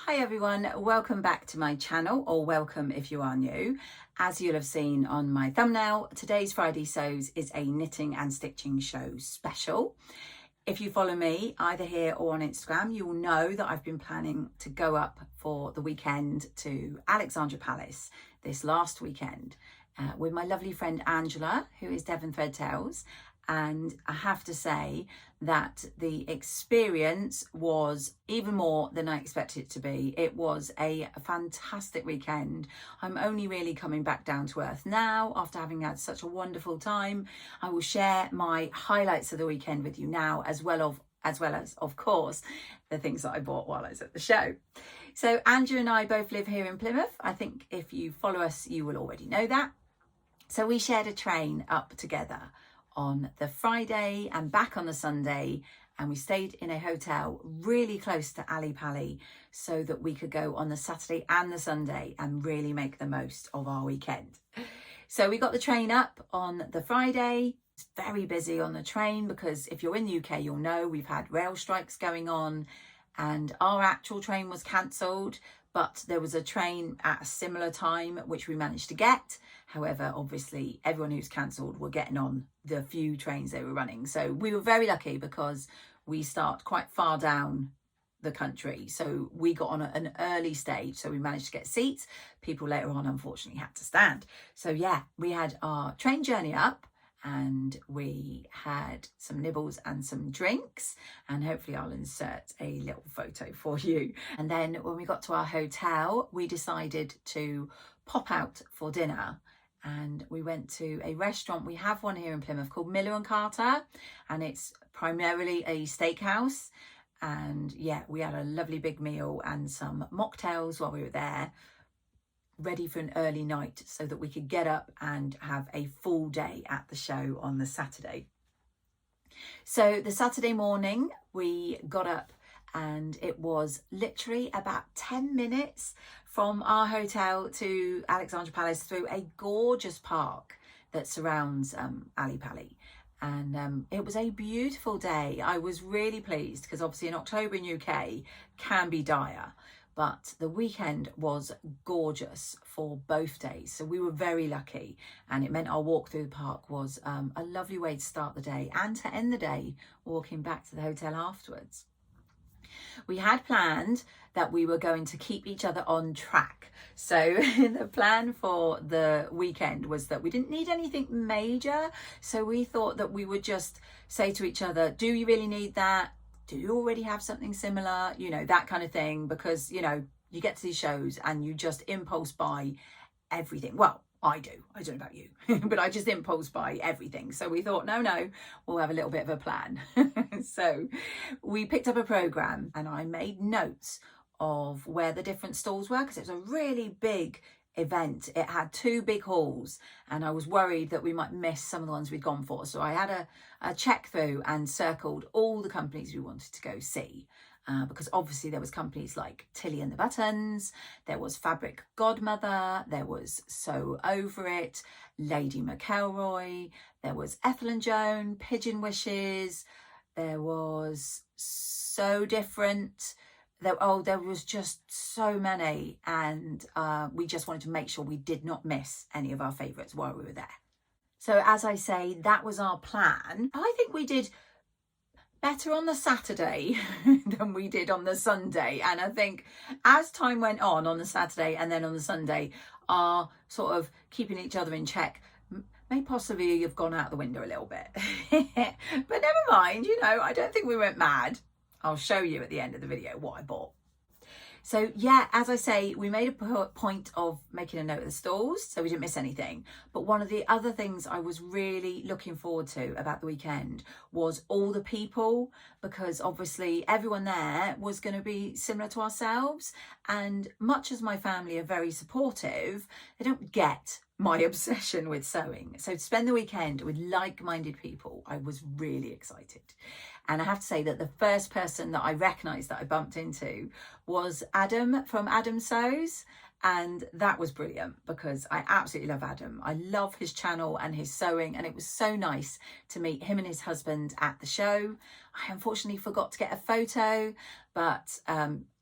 Hi everyone, welcome back to my channel, or welcome if you are new. As you'll have seen on my thumbnail, today's Friday Sews is a knitting and stitching show special. If you follow me either here or on Instagram, you will know that I've been planning to go up for the weekend to Alexandra Palace this last weekend with my lovely friend Angela, who is Devon Threadtails. And I have to say that the experience was even more than I expected it to be. It was a fantastic weekend. I'm only really coming back down to earth now after having had such a wonderful time. I will share my highlights of the weekend with you now, as well as, of course, the things that I bought while I was at the show. So Andrew and I both live here in Plymouth. I think if you follow us, you will already know that. So we shared a train up together on the Friday and back on the Sunday, and we stayed in a hotel really close to Ali Pali so that we could go on the Saturday and the Sunday and really make the most of our weekend. So we got the train up on the Friday. It's very busy on the train because if you're in the UK, you'll know we've had rail strikes going on and our actual train was cancelled, but there was a train at a similar time which we managed to get. However, obviously everyone who's cancelled were getting on the few trains they were running. So we were very lucky because we start quite far down the country. So we got on an early stage, so we managed to get seats. People later on unfortunately had to stand. So yeah, we had our train journey up and we had some nibbles and some drinks, and hopefully I'll insert a little photo for you. And then when we got to our hotel, we decided to pop out for dinner, and we went to a restaurant. We have one here in Plymouth called Miller & Carter, and it's primarily a steakhouse. And yeah, we had a lovely big meal and some mocktails while we were there, ready for an early night so that we could get up and have a full day at the show on the Saturday. So the Saturday morning we got up, and it was literally about 10 minutes from our hotel to Alexandra Palace through a gorgeous park that surrounds Ali Pali. And it was a beautiful day. I was really pleased because obviously in October in UK can be dire, but the weekend was gorgeous for both days. So we were very lucky, and it meant our walk through the park was a lovely way to start the day and to end the day walking back to the hotel afterwards. We had planned that we were going to keep each other on track. So the plan for the weekend was that we didn't need anything major. So we thought that we would just say to each other, do you really need that? Do you already have something similar? You know, that kind of thing, because, you know, you get to these shows and you just impulse buy everything. Well, I do. I don't know about you, but I just impulse buy everything. So we thought, no, we'll have a little bit of a plan. So we picked up a program and I made notes of where the different stalls were, because it was a really big event. It had two big halls and I was worried that we might miss some of the ones we'd gone for. So I had a check through and circled all the companies we wanted to go see. Because obviously there was companies like Tilly and the Buttons, there was Fabric Godmother, there was Sew Over It, Lady McElroy, there was Ethel and Joan, Pigeon Wishes, there was So Different. There was just so many, and we just wanted to make sure we did not miss any of our favourites while we were there. So as I say, that was our plan. I think we did better on the Saturday than we did on the Sunday, and I think as time went on the Saturday and then on the Sunday, our sort of keeping each other in check may possibly have gone out the window a little bit. But never mind, you know, I don't think we went mad. I'll show you at the end of the video what I bought. So yeah, as I say, we made a point of making a note of the stalls so we didn't miss anything. But one of the other things I was really looking forward to about the weekend was all the people, because obviously everyone there was going to be similar to ourselves. And much as my family are very supportive, they don't get my obsession with sewing. So to spend the weekend with like-minded people, I was really excited. And I have to say that the first person that I recognised that I bumped into was Adam from Adam Sews. And that was brilliant because I absolutely love Adam. I love his channel and his sewing, and it was so nice to meet him and his husband at the show. I unfortunately forgot to get a photo, but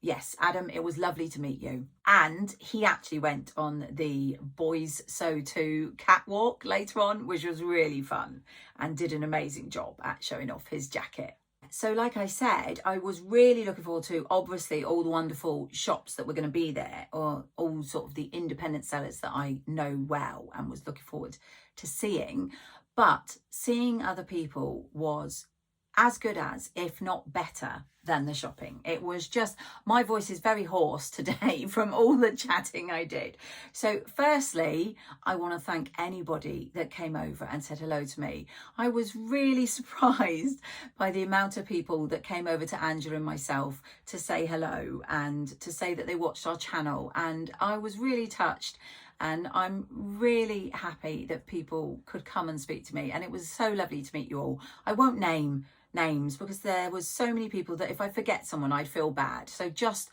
yes, Adam, it was lovely to meet you. And he actually went on the Boys Sew Too catwalk later on, which was really fun, and did an amazing job at showing off his jacket. So like I said, I was really looking forward to, obviously, all the wonderful shops that were going to be there, or all sort of the independent sellers that I know well and was looking forward to seeing. But seeing other people was as good as, if not better than, the shopping. It was just, my voice is very hoarse today from all the chatting I did. So firstly, I want to thank anybody that came over and said hello to me. I was really surprised by the amount of people that came over to Angela and myself to say hello and to say that they watched our channel, and I was really touched. And I'm really happy that people could come and speak to me, and it was so lovely to meet you all. I won't name names because there was so many people that if I forget someone, I'd feel bad. So just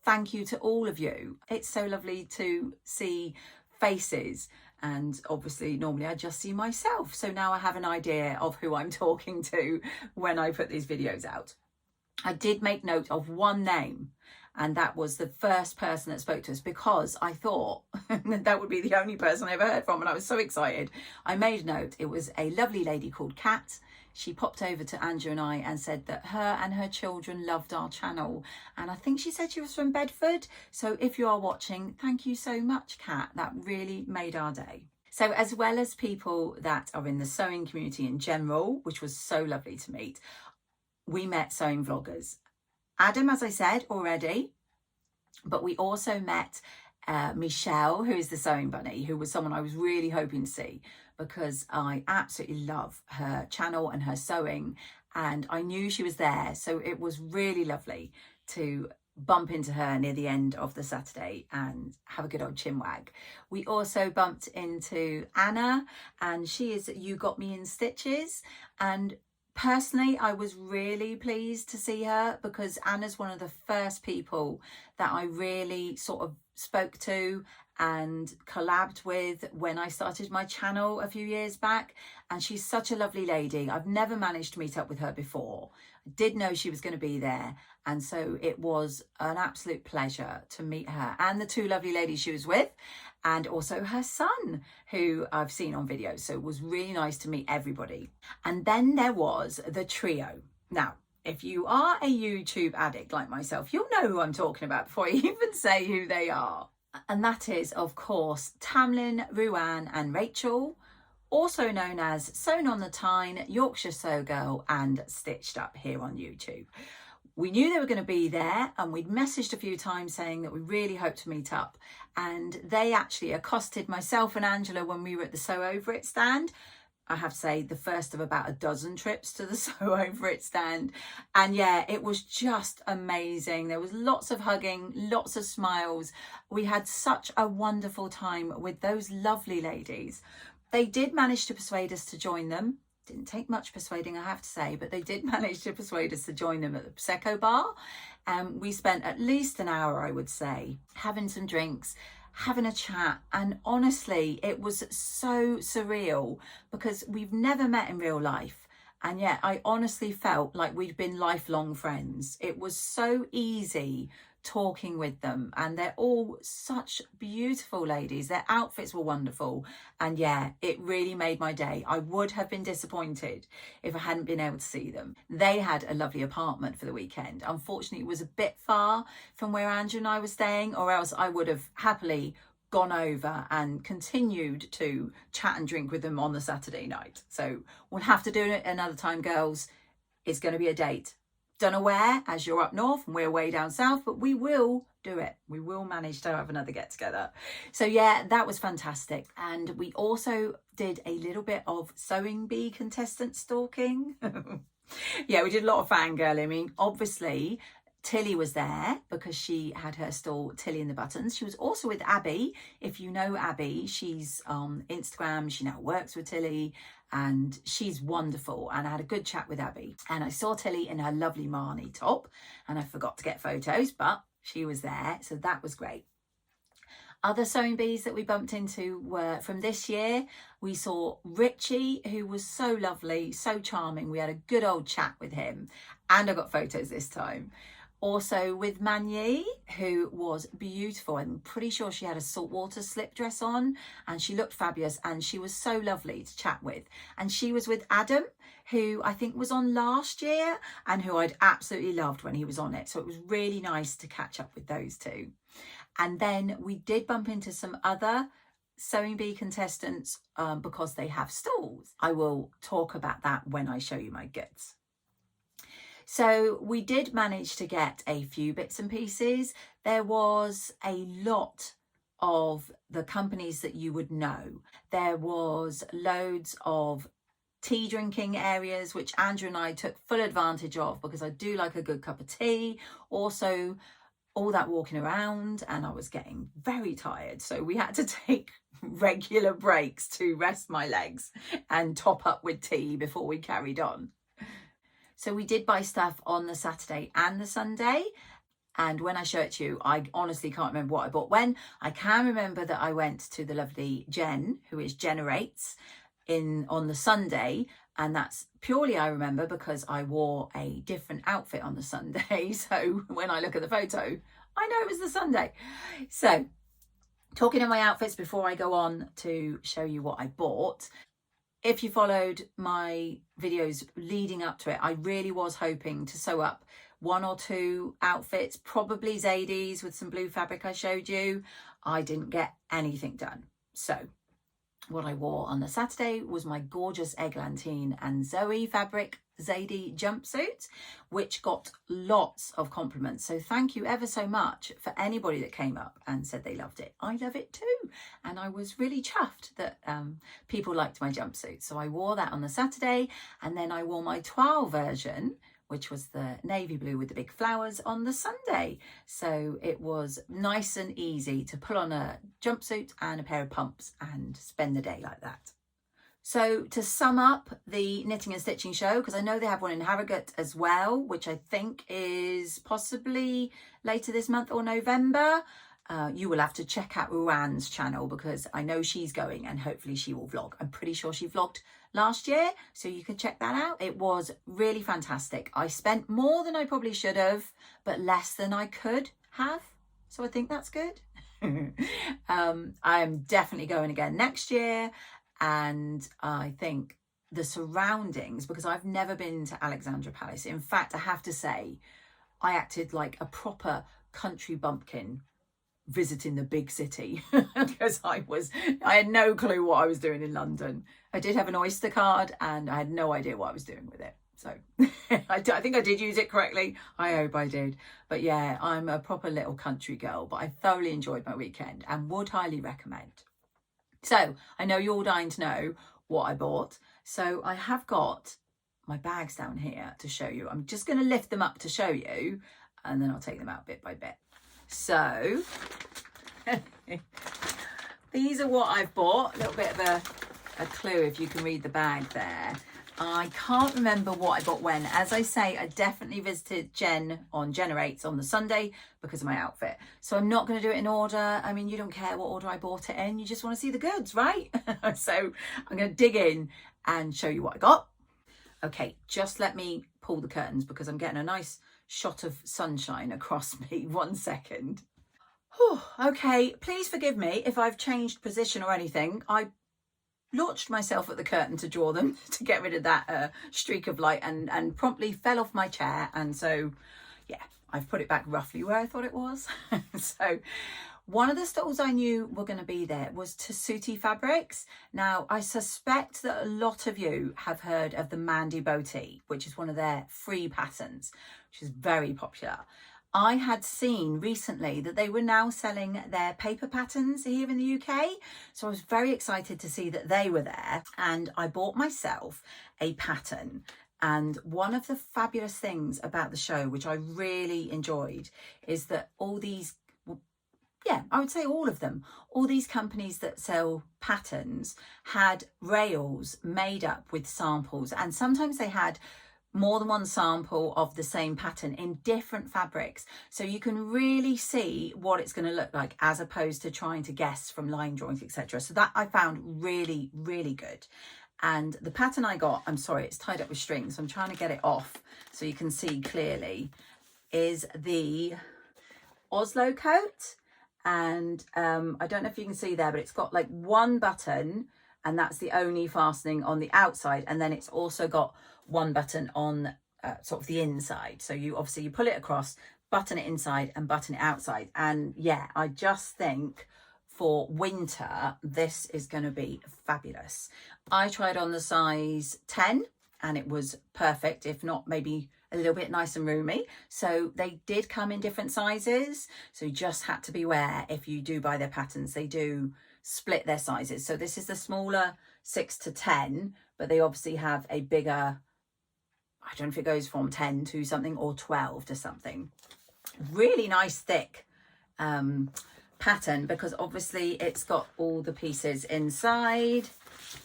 thank you to all of you. It's so lovely to see faces, and obviously normally I just see myself. So now I have an idea of who I'm talking to when I put these videos out. I did make note of one name, and that was the first person that spoke to us, because I thought that would be the only person I ever heard from, and I was so excited. I made note. It was a lovely lady called Kat. She popped over to Andrew and I and said that her and her children loved our channel, and I think she said she was from Bedford. So if you are watching, thank you so much, Kat. That really made our day. So as well as people that are in the sewing community in general, which was so lovely to meet, we met sewing vloggers. Adam, as I said already, but we also met Michelle, who is the sewing bunny, who was someone I was really hoping to see, because I absolutely love her channel and her sewing, and I knew she was there. So it was really lovely to bump into her near the end of the Saturday and have a good old chinwag. We also bumped into Anna, and she is You Got Me in Stitches, and personally, I was really pleased to see her, because Anna's one of the first people that I really sort of spoke to and collabed with when I started my channel a few years back. And she's such a lovely lady. I've never managed to meet up with her before. I did know she was going to be there, and so it was an absolute pleasure to meet her and the two lovely ladies she was with, and also her son, who I've seen on videos. So it was really nice to meet everybody. And then there was the trio. Now, if you are a YouTube addict like myself, you'll know who I'm talking about before I even say who they are. And that is, of course, Tamlin, Ruan and Rachel, also known as Sewn on the Tyne, Yorkshire Sew Girl and Stitched Up here on YouTube. We knew they were going to be there, and we'd messaged a few times saying that we really hoped to meet up. And they actually accosted myself and Angela when we were at the Sew Over It stand. I have to say, the first of about a dozen trips to the Sew Over It stand. And yeah, it was just amazing. There was lots of hugging, lots of smiles. We had such a wonderful time with those lovely ladies. They did manage to persuade us to join them. Didn't take much persuading, I have to say, but they did manage to persuade us to join them at the Prosecco bar. We spent at least an hour, I would say, having some drinks, having a chat, and honestly it was so surreal because we've never met in real life, and yet I honestly felt like we'd been lifelong friends. It was so easy talking with them, and they're all such beautiful ladies. Their outfits were wonderful, and yeah, it really made my day. I would have been disappointed if I hadn't been able to see them. They had a lovely apartment for the weekend. Unfortunately, it was a bit far from where Andrew and I were staying, or else I would have happily gone over and continued to chat and drink with them on the Saturday night. So we'll have to do it another time, girls. It's going to be a date. Don't know where, as you're up north and we're way down south, but we will do it. We will manage to have another get together. So yeah, that was fantastic. And we also did a little bit of sewing bee contestant stalking. Yeah, we did a lot of fangirling. I mean, obviously Tilly was there because she had her stall, Tilly and the Buttons. She was also with Abby. If you know Abby, she's on Instagram. She now works with Tilly, and she's wonderful. And I had a good chat with Abby. And I saw Tilly in her lovely Marnie top, and I forgot to get photos, but she was there. So that was great. Other sewing bees that we bumped into were from this year. We saw Richie, who was so lovely, so charming. We had a good old chat with him, and I got photos this time. Also with Manye, who was beautiful. I'm pretty sure she had a saltwater slip dress on and she looked fabulous and she was so lovely to chat with. And she was with Adam, who I think was on last year and who I'd absolutely loved when he was on it. So it was really nice to catch up with those two. And then we did bump into some other sewing bee contestants because they have stalls. I will talk about that when I show you my goods. So we did manage to get a few bits and pieces. There was a lot of the companies that you would know. There was loads of tea drinking areas, which Andrew and I took full advantage of because I do like a good cup of tea. Also, all that walking around and I was getting very tired. So we had to take regular breaks to rest my legs and top up with tea before we carried on. So we did buy stuff on the Saturday and the Sunday. And when I show it to you, I honestly can't remember what I bought when. I can remember that I went to the lovely Jen, who is Generates, on the Sunday. And that's purely, I remember, because I wore a different outfit on the Sunday. So when I look at the photo, I know it was the Sunday. So talking of my outfits before I go on to show you what I bought. If you followed my videos leading up to it, I really was hoping to sew up one or two outfits, probably Zadie's with some blue fabric I showed you. I didn't get anything done. So what I wore on the Saturday was my gorgeous Eglantine and Zoe fabric Zadie jumpsuit, which got lots of compliments. So thank you ever so much for anybody that came up and said they loved it. I love it too. And I was really chuffed that people liked my jumpsuit. So I wore that on the Saturday, and then I wore my toile version, which was the navy blue with the big flowers, on the Sunday. So it was nice and easy to pull on a jumpsuit and a pair of pumps and spend the day like that. So to sum up the knitting and stitching show, because I know they have one in Harrogate as well, which I think is possibly later this month or November. You will have to check out Ruan's channel because I know she's going and hopefully she will vlog. I'm pretty sure she vlogged last year, so you can check that out. It was really fantastic. I spent more than I probably should have, but less than I could have. So I think that's good. I'm definitely going again next year. And I think the surroundings, because I've never been to Alexandra Palace. In fact, I have to say, I acted like a proper country bumpkin visiting the big city because I had no clue what I was doing in London. I did have an Oyster card and I had no idea what I was doing with it. So I think I did use it correctly. I hope I did. But yeah, I'm a proper little country girl, but I thoroughly enjoyed my weekend and would highly recommend. So I know you're all dying to know what I bought. So I have got my bags down here to show you. I'm just going to lift them up to show you and then I'll take them out bit by bit. So these are what I've bought. A little bit of a clue if you can read the bag there. I can't remember what I bought when. As I say, I definitely visited Jen on Generates on the Sunday because of my outfit. So I'm not going to do it in order. I mean, you don't care what order I bought it in. You just want to see the goods, right? So I'm going to dig in and show you what I got. Okay, just let me pull the curtains because I'm getting a nice shot of sunshine across me. 1 second. Whew, okay, please forgive me if I've changed position or anything. I launched myself at the curtain to draw them to get rid of that streak of light and promptly fell off my chair. And so, yeah, I've put it back roughly where I thought it was. So one of the stalls I knew were going to be there was Tessuti Fabrics. Now, I suspect that a lot of you have heard of the Mandy Boutique, which is one of their free patterns, which is very popular. I had seen recently that they were now selling their paper patterns here in the UK. So I was very excited to see that they were there. And I bought myself a pattern. And one of the fabulous things about the show, which I really enjoyed, is that all these, yeah, I would say all of them, all these companies that sell patterns had rails made up with samples. And sometimes they had more than one sample of the same pattern in different fabrics. So you can really see what it's going to look like as opposed to trying to guess from line drawings, etc. So that I found really, really good. And the pattern I got, I'm sorry, it's tied up with strings. So I'm trying to get it off so you can see clearly. is the Oslo coat. And I don't know if you can see there, but it's got like one button, and that's the only fastening on the outside. And then it's also got one button on sort of the inside. So you pull it across, button it inside and button it outside. And yeah, I just think for winter, this is going to be fabulous. I tried on the size 10 and it was perfect, if not maybe a little bit nice and roomy. So they did come in different sizes. So you just had to beware if you do buy their patterns, they do split their sizes. So this is the smaller 6 to 10, but they obviously have a bigger, I don't know if it goes from 10 to something or 12 to something. Really nice thick pattern, because obviously it's got all the pieces inside,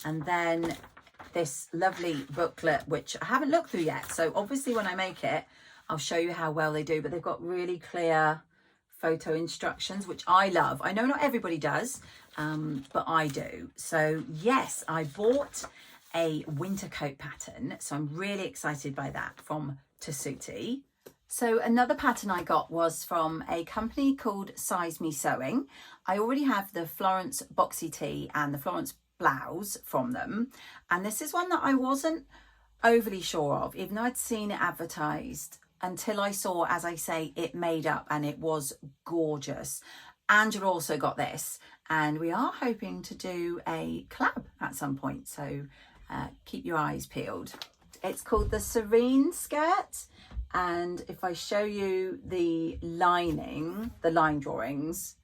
and then this lovely booklet which I haven't looked through yet. So obviously when I make it, I'll show you how well they do, but they've got really clear photo instructions, which I love. I know not everybody does, but I do. So yes, I bought a winter coat pattern, so I'm really excited by that, from Tessuti. So another pattern I got was from a company called Size Me Sewing. I already have the Florence boxy tee and the Florence blouse from them, and this is one that I wasn't overly sure of, even though I'd seen it advertised, until I saw, as I say, it made up, and it was gorgeous. Angela also got this, and we are hoping to do a collab at some point, so keep your eyes peeled. It's called the Serene skirt, and if I show you the lining, the line drawings,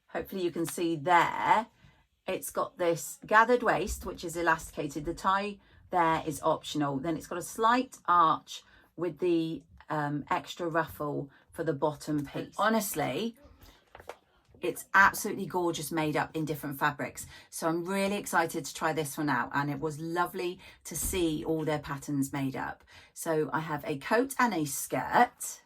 hopefully you can see there, it's got this gathered waist, which is elasticated. The tie there is optional. Then it's got a slight arch with the extra ruffle for the bottom piece. Honestly, it's absolutely gorgeous, made up in different fabrics. So I'm really excited to try this one out, and it was lovely to see all their patterns made up. So I have a coat and a skirt.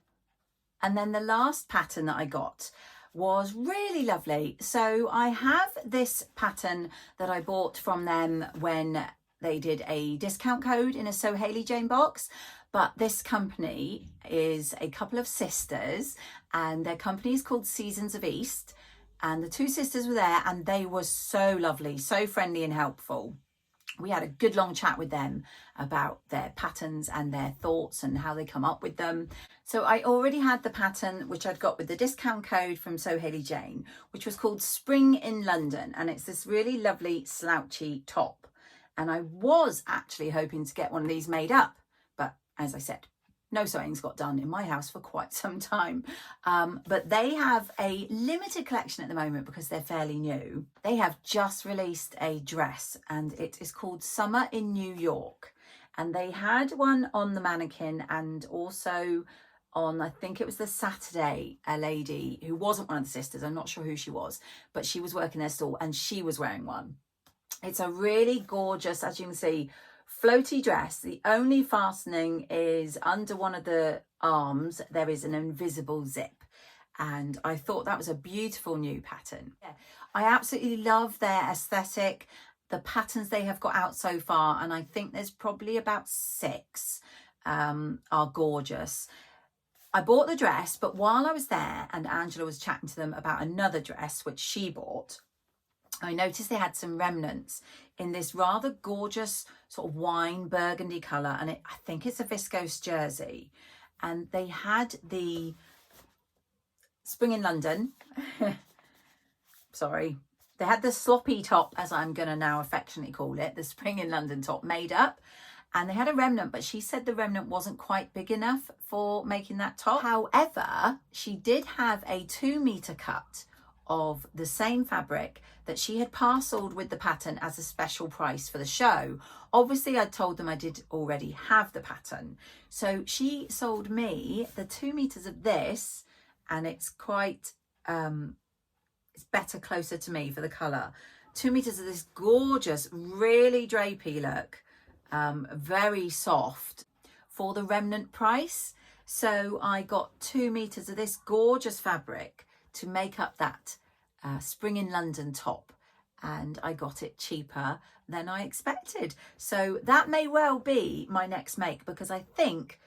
And then the last pattern that I got was really lovely. So I have this pattern that I bought from them when they did a discount code in a So Hailey Jane box. But this company is a couple of sisters, and their company is called Seasons of East. And the two sisters were there, and they were so lovely, so friendly and helpful. We had a good long chat with them about their patterns and their thoughts and how they come up with them. So I already had the pattern, which I'd got with the discount code from So Hailey Jane, which was called Spring in London. And it's this really lovely slouchy top. And I was actually hoping to get one of these made up. But as I said, no sewings got done in my house for quite some time. But they have a limited collection at the moment because they're fairly new. They have just released a dress, and it is called Summer in New York. And they had one on the mannequin, and also on, I think it was the Saturday, a lady who wasn't one of the sisters, I'm not sure who she was, but she was working their stall and she was wearing one. It's a really gorgeous, as you can see, floaty dress. The only fastening is under one of the arms. There is an invisible zip, and I thought that was a beautiful new pattern. Yeah, I absolutely love their aesthetic, the patterns they have got out so far, and I think there's probably about 6 are gorgeous. I bought the dress, but while I was there and Angela was chatting to them about another dress which she bought, I noticed they had some remnants in this rather gorgeous sort of wine burgundy colour, and I think it's a viscose jersey. And they had the Spring in London, sorry, they had the sloppy top, as I'm going to now affectionately call it, the Spring in London top made up. And they had a remnant, but she said the remnant wasn't quite big enough for making that top. However, she did have a 2-metre cut of the same fabric that she had parcelled with the pattern as a special price for the show. Obviously, I told them I did already have the pattern. So she sold me the 2 meters of this, and it's quite, it's better closer to me for the colour. 2 meters of this gorgeous, really drapey look, very soft for the remnant price. So I got 2 meters of this gorgeous fabric to make up that Spring in London top, and I got it cheaper than I expected. So that may well be my next make, because I think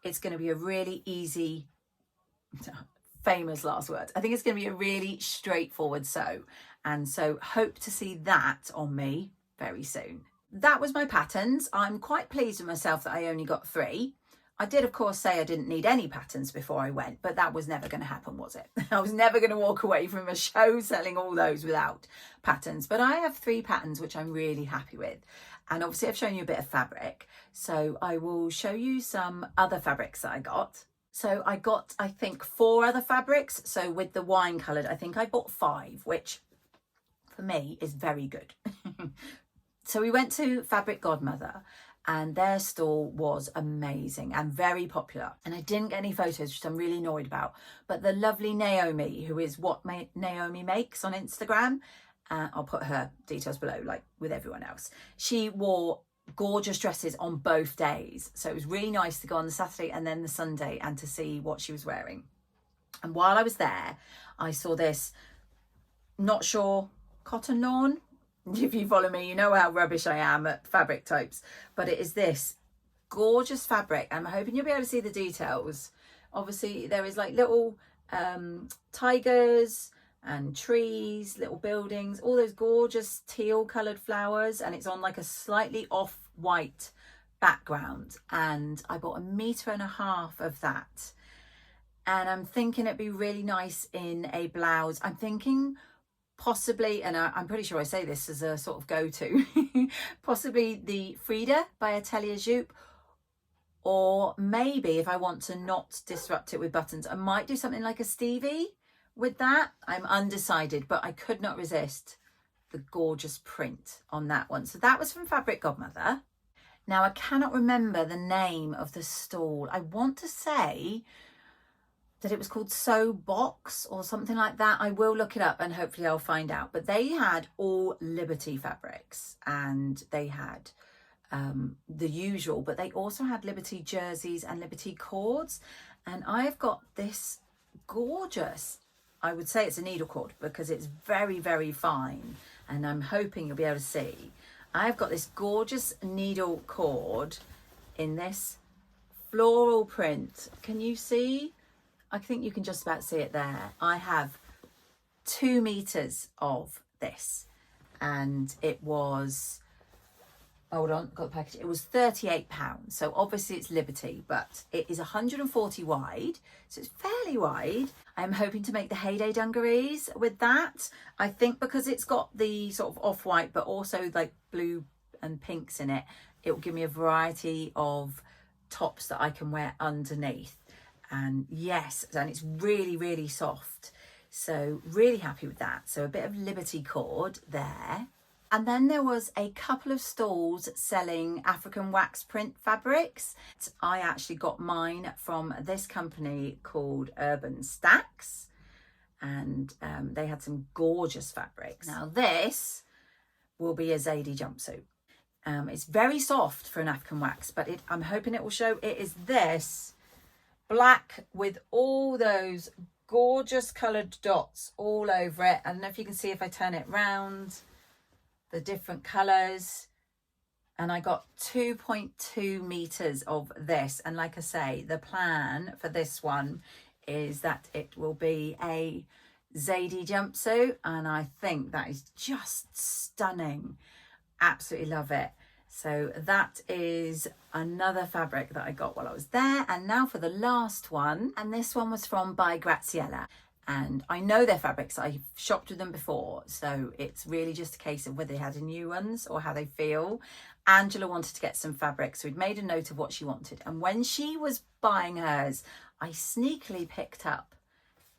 it's going to be a really easy famous last words. I think it's going to be a really straightforward sew. And so hope to see that on me very soon. That was my patterns. I'm quite pleased with myself that I only got 3. I did, of course, say I didn't need any patterns before I went, but that was never going to happen, was it? I was never going to walk away from a show selling all those without patterns. But I have 3 patterns, which I'm really happy with. And obviously I've shown you a bit of fabric. So I will show you some other fabrics that I got. So I got, I think, 4 other fabrics. So with the wine coloured, I think I bought 5, which for me is very good. So we went to Fabric Godmother and their stall was amazing and very popular. And I didn't get any photos, which I'm really annoyed about. But the lovely Naomi, who is What Naomi Makes on Instagram, I'll put her details below, like with everyone else. She wore gorgeous dresses on both days. So it was really nice to go on the Saturday and then the Sunday and to see what she was wearing. And while I was there, I saw this, not sure, cotton lawn. If you follow me, you know how rubbish I am at fabric types, but it is this gorgeous fabric. I'm hoping you'll be able to see the details. Obviously there is like little tigers and trees, little buildings, all those gorgeous teal coloured flowers, and it's on like a slightly off-white background. And I bought 1.5 meters of that, and I'm thinking it'd be really nice in a blouse. I'm thinking possibly, and I'm pretty sure I say this as a sort of go-to, possibly the Frida by Atelier Jupe, or maybe if I want to not disrupt it with buttons, I might do something like a Stevie with that. I'm undecided, but I could not resist the gorgeous print on that one. So that was from Fabric Godmother. Now I cannot remember the name of the stall. I want to say that it was called Sew Box or something like that. I will look it up and hopefully I'll find out. But they had all Liberty fabrics and they had the usual, but they also had Liberty jerseys and Liberty cords. And I've got this gorgeous, I would say it's a needle cord because it's very, very fine. And I'm hoping you'll be able to see. I've got this gorgeous needle cord in this floral print. Can you see? I think you can just about see it there. I have 2 meters of this and it was, hold on, got the package. It was £38. So obviously it's Liberty, but it is 140 wide. So it's fairly wide. I'm hoping to make the Heyday dungarees with that. I think because it's got the sort of off-white, but also like blue and pinks in it, it will give me a variety of tops that I can wear underneath. And yes, and it's really, really soft. So really happy with that. So a bit of Liberty cord there. And then there was a couple of stalls selling African wax print fabrics. I actually got mine from this company called Urban Stacks. And they had some gorgeous fabrics. Now this will be a Zadie jumpsuit. It's very soft for an African wax, but I'm hoping it will show. It is this black with all those gorgeous coloured dots all over it. I don't know if you can see if I turn it round, the different colours. And I got 2.2 meters of this. And like I say, the plan for this one is that it will be a Zadie jumpsuit. And I think that is just stunning. Absolutely love it. So that is another fabric that I got while I was there. And now for the last one. And this one was from By Graziella. And I know their fabrics. I've shopped with them before. So it's really just a case of whether they had new ones or how they feel. Angela wanted to get some fabric. So we'd made a note of what she wanted. And when she was buying hers, I sneakily picked up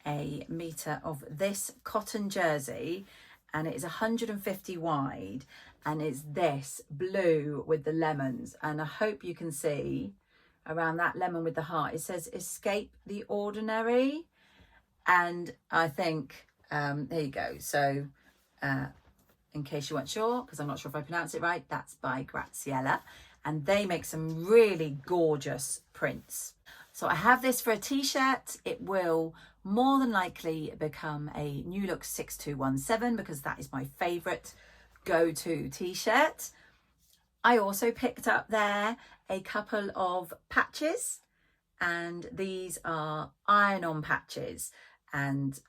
a meter of this cotton jersey. And it is 150 wide. And it's this blue with the lemons. And I hope you can see around that lemon with the heart. It says, escape the ordinary. And I think, there you go. So in case you weren't sure, because I'm not sure if I pronounce it right, that's By Graziella. And they make some really gorgeous prints. So I have this for a t-shirt. It will more than likely become a New Look 6217 because that is my favourite go-to t-shirt. I also picked up there a couple of patches and these are iron-on patches, and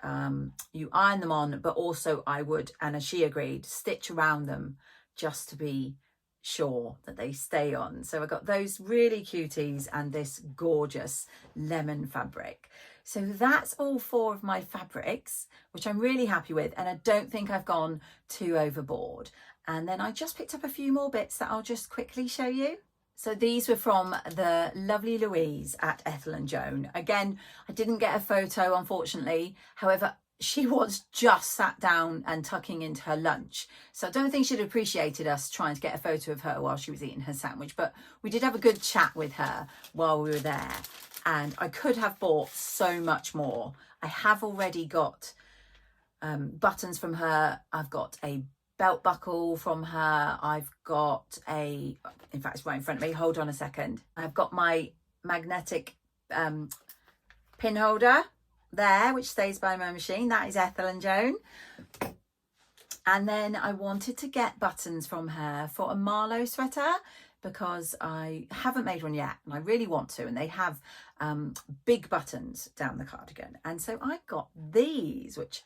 you iron them on, but also I would, and as she agreed, stitch around them just to be sure that they stay on. So I got those really cuties and this gorgeous lemon fabric. So that's all 4 of my fabrics, which I'm really happy with, and I don't think I've gone too overboard. And then I just picked up a few more bits that I'll just quickly show you. So these were from the lovely Louise at Ethel and Joan. Again, I didn't get a photo, unfortunately. However, she was just sat down and tucking into her lunch. So I don't think she'd appreciated us trying to get a photo of her while she was eating her sandwich. But we did have a good chat with her while we were there. And I could have bought so much more. I have already got buttons from her. I've got a belt buckle from her. I've got a, in fact it's right in front of me, hold on a second. I've got my magnetic pin holder there, which stays by my machine. That is Ethel and Joan. And then I wanted to get buttons from her for a Marlowe sweater, because I haven't made one yet and I really want to, and they have big buttons down the cardigan. And so I got these, which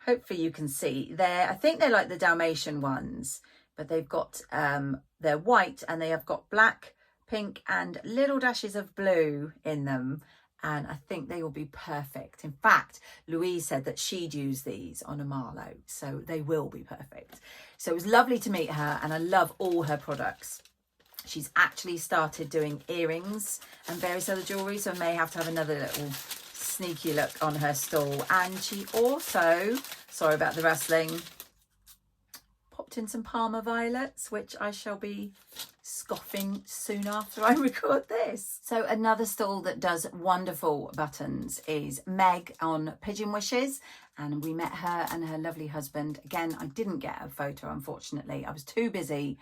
hopefully you can see. I think they're like the Dalmatian ones, but they've got, they're white and they have got black, pink and little dashes of blue in them. And I think they will be perfect. In fact, Louise said that she'd use these on a Marlowe, so they will be perfect. So it was lovely to meet her, and I love all her products. She's actually started doing earrings and various other jewellery, so I may have to have another little sneaky look on her stall. And she also, sorry about the rustling, popped in some Parma violets, which I shall be scoffing soon after I record this. So another stall that does wonderful buttons is Meg on Pigeon Wishes, and we met her and her lovely husband. Again, I didn't get a photo, unfortunately. I was too busy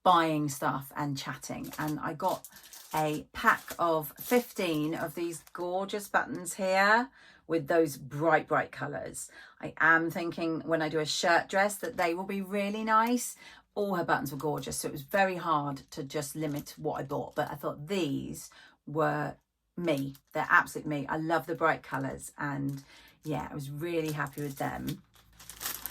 buying stuff and chatting, and I got a pack of 15 of these gorgeous buttons here with those bright colours. I am thinking when I do a shirt dress that they will be really nice. All her buttons were gorgeous, so it was very hard to just limit what I bought, but I thought these were me. They're absolute me. I love the bright colours, and yeah, I was really happy with them.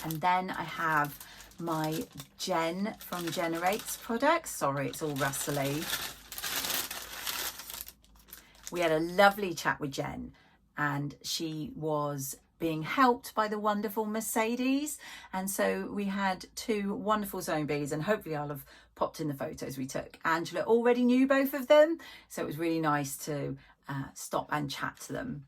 And then I have my Jen from Generates products. Sorry, it's all rustly. We had a lovely chat with Jen, and she was being helped by the wonderful Mercedes, and so we had 2 wonderful sewing bees, and hopefully I'll have popped in the photos we took. Angela already knew both of them, so it was really nice to stop and chat to them.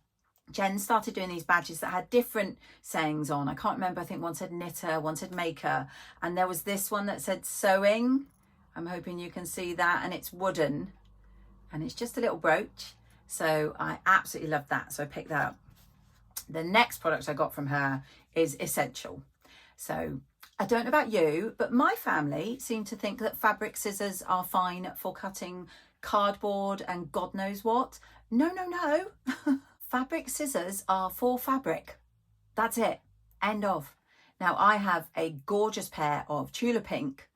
Jen started doing these badges that had different sayings on. I can't remember, I think one said knitter, one said maker, and there was this one that said sewing. I'm hoping you can see that, and it's wooden, and it's just a little brooch. So I absolutely love that, so I picked that up. The next product I got from her is Essential. So I don't know about you, but my family seem to think that fabric scissors are fine for cutting cardboard and God knows what. No. Fabric scissors are for fabric. That's it. End of. Now I have a gorgeous pair of tulip pink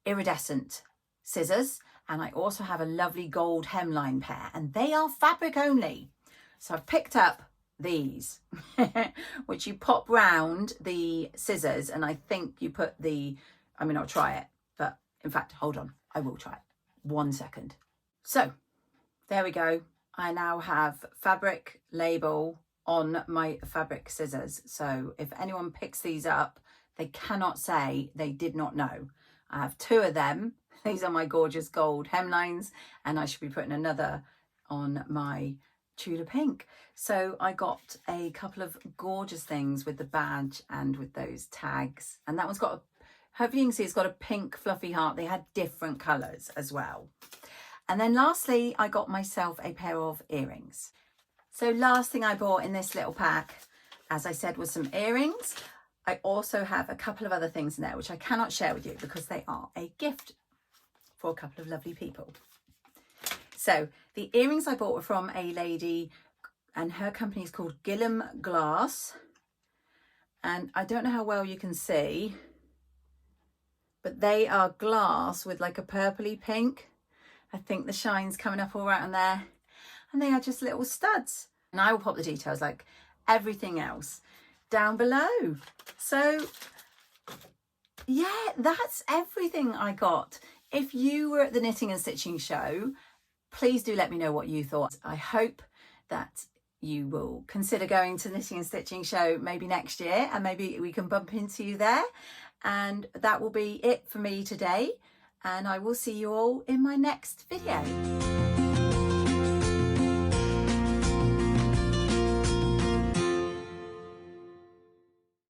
iridescent scissors, and I also have a lovely gold hemline pair, and they are fabric only. So I've picked up these, which you pop round the scissors, and I think you put I'll try it, but in fact, hold on, I will try it. 1 second. So there we go. I now have fabric label on my fabric scissors. So if anyone picks these up, they cannot say they did not know. I have 2 of them. These are my gorgeous gold hemlines, and I should be putting another on my tulip pink. So I got a couple of gorgeous things with the badge and with those tags, and that one's got hopefully you can see it's got a pink fluffy heart. They had different colours as well. And then lastly, I got myself a pair of earrings. So last thing I bought in this little pack, as I said, was some earrings. I also have a couple of other things in there which I cannot share with you because they are a gift for a couple of lovely people. So the earrings I bought were from a lady, and her company is called Gillam Glass. And I don't know how well you can see, but they are glass with like a purpley pink. I think the shine's coming up all right on there. and they are just little studs. And I will pop the details like everything else down below. So yeah, that's everything I got. If you were at the knitting and stitching show, please do let me know what you thought. I hope that you will consider going to the knitting and stitching show maybe next year, and maybe we can bump into you there. And that will be it for me today, and I will see you all in my next video.